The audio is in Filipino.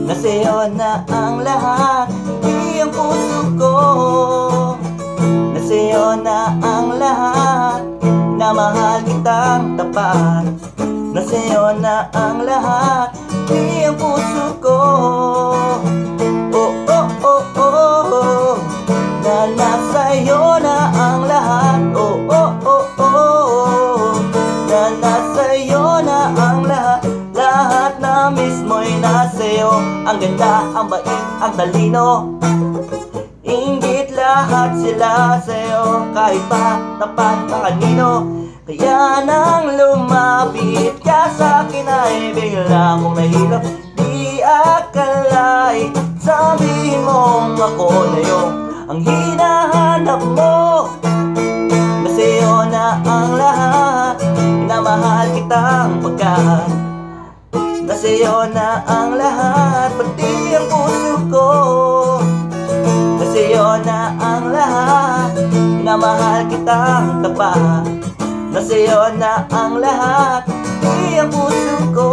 Nasa'yo na ang lahat, di ang puso ko. Nasa'yo na ang lahat, na mahal kitang tapat. Nasa'yo na ang lahat, di ang puso ko. Oh, oh, oh, oh, oh. Na nasa'yo na ang lahat. Oh, oh, oh, oh. Na nasa'yo na ang lahat. Lahat na mismo'y nasa'yo. Ang ganda, ang bait, ang talino, inggit lahat sila sa'yo. Kahit pa tapat pa kanino. Kaya nang lumapit ka sa'kin ay bigla kong nahilap. Di akalain, sabihin mong ako na yung ang hinahanap mo. Nasa'yo na ang lahat, minamahal kitang pagkat. Nasa'yo na ang lahat, pati ang puso ko. Nasa'yo na ang lahat, minamahal kitang tapat. Nasa'yo na ang lahat, pati ang puso ko.